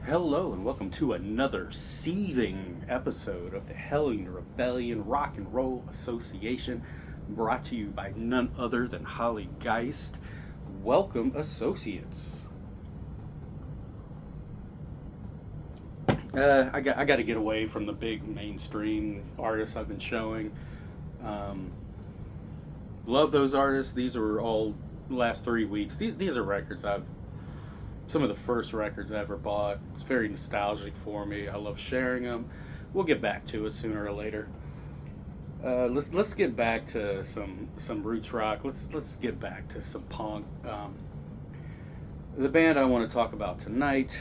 Hello and welcome to another seething episode of the Hellion Rebellion Rock and Roll Association, brought to you by none other than Holly Geist. Welcome, associates. I got to get away from the big mainstream artists I've been showing. Love those artists. These are all the last 3 weeks. These are records some of the first records I ever bought. It's very nostalgic for me. I love sharing them. We'll get back to it sooner or later. Let's get back to some roots rock. Let's get back to some punk. The band I want to talk about tonight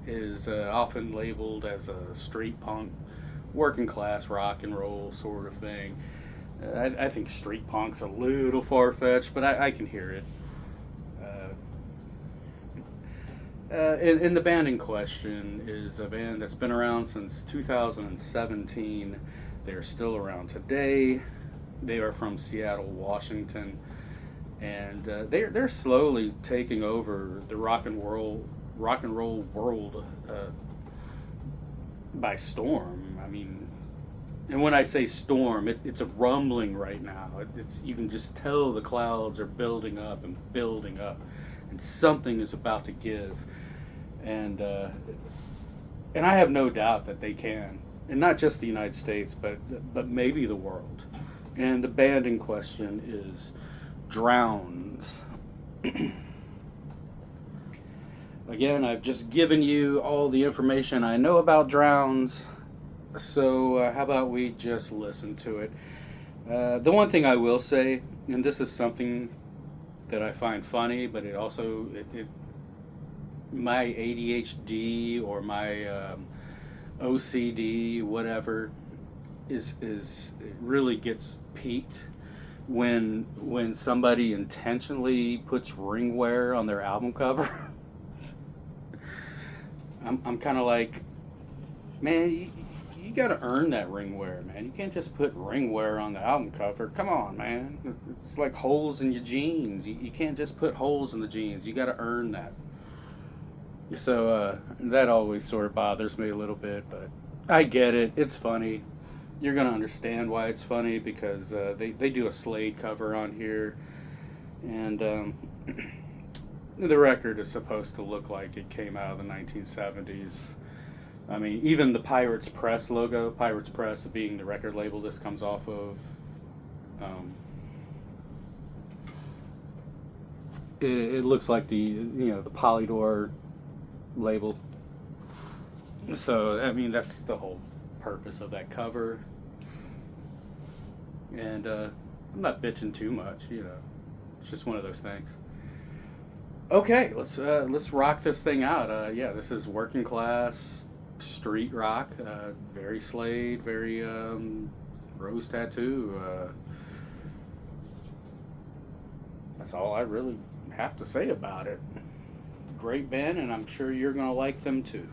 is often labeled as a street punk, working class rock and roll sort of thing. I think street punk's a little far-fetched, but I can hear it. And the band in question is a band that's been around since 2017. They're still around today. They are from Seattle, Washington, and they're slowly taking over the rock and roll world by storm. I mean, and when I say storm, it's a rumbling right now. It's you can just tell the clouds are building up, and something is about to give. And I have no doubt that they can, and not just the United States, but maybe the world. And the band in question is Drowns. Again, I've just given you all the information I know about Drowns, so how about we just listen to it? The one thing I will say, and this is something that I find funny, but it also my ADHD or my OCD, whatever, is it really gets peaked when somebody intentionally puts ring wear on their album cover. I'm kind of like, man, you got to earn that ring wear, man. You can't just put ring wear on the album cover. Come on, man. It's like holes in your jeans. You can't just put holes in the jeans. You got to earn that. So that always sort of bothers me a little bit, but I get it. It's funny. You're going to understand why it's funny because they do a Slade cover on here, and the record is supposed to look like it came out of the 1970s. I mean, even the Pirates Press logo, Pirates Press being the record label this comes off of, it looks like the Polydor label. So I mean, that's the whole purpose of that cover. And I'm not bitching too much, it's just one of those things. Okay, let's rock this thing out. Yeah, this is working class street rock, very Slade, very Rose Tattoo. That's all I really have to say about it. Great band, and I'm sure you're going to like them too.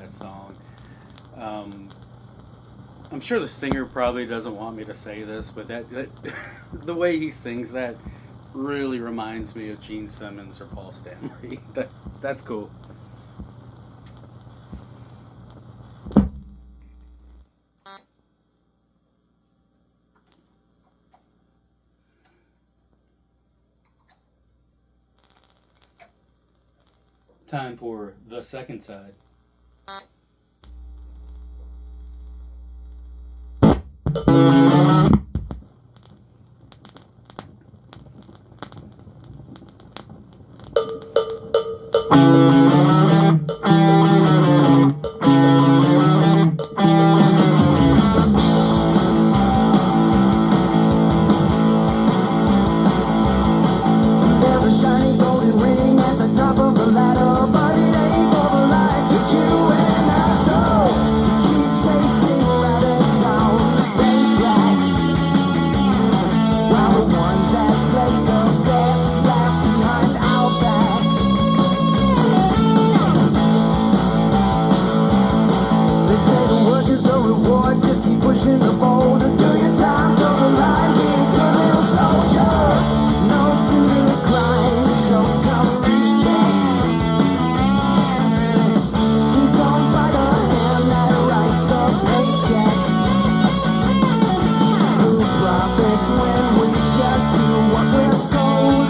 that song. Um, I'm sure the singer probably doesn't want me to say this, but that the way he sings that really reminds me of Gene Simmons or Paul Stanley. That's cool. Time for the second side. There's a shiny golden ring at the top of the ladder, but it ain't for the light to you and I. So we keep chasing rabbits on the same track, while the ones that place the bets laugh behind our backs. They say the work is the reward, just keep pushing the boulder. Do your time, toe the line, be a good little soldier. Nose to the grind, show some respect. Don't bite the hand that writes the paychecks. Who profits when we just do what we're told?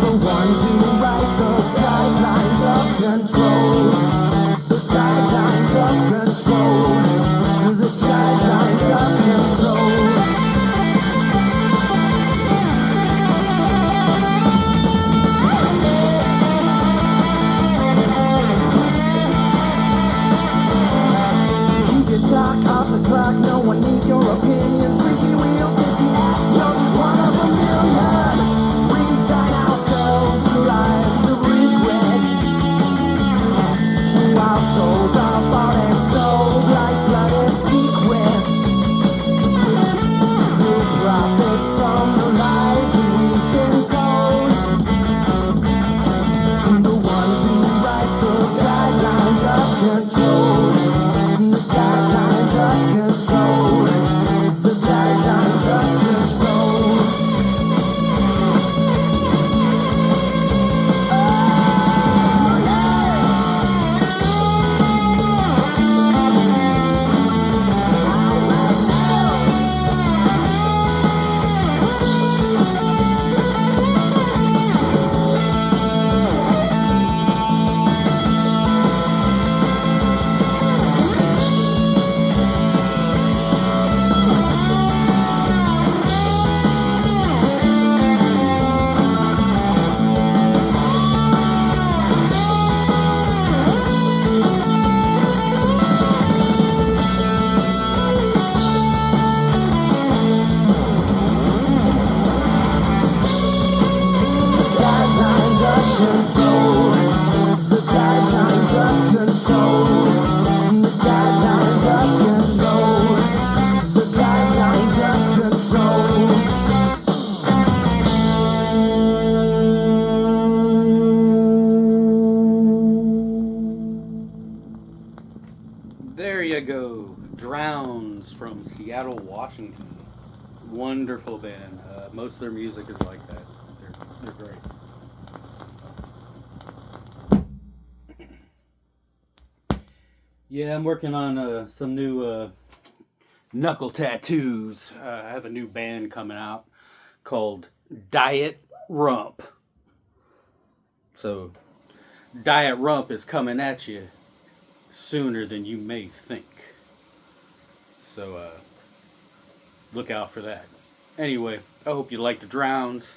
The ones who write the guidelines of control. The guidelines of control. The guidelines of control. Keep your talk off the clock, no one needs your opinion. Squeaky wheels get the axe, you're just one of a million. Resign ourselves to lives of regret, while souls are bought and sold like bloody secrets. Who profits from the lies that we've been told? The ones who write the guidelines of control. The guidelines of control. The guidelines of control. Oh, guidelines of control. The guidelines of control. The guidelines of control. The guidelines of control. There you go. Drowns from Seattle, Washington. Wonderful band. Most of their music is like that. They're great. Yeah, I'm working on some new knuckle tattoos. I have a new band coming out called Diet Rump. So, Diet Rump is coming at you sooner than you may think. So, look out for that. Anyway, I hope you like the Drowns,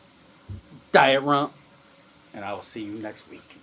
Diet Rump, and I will see you next week.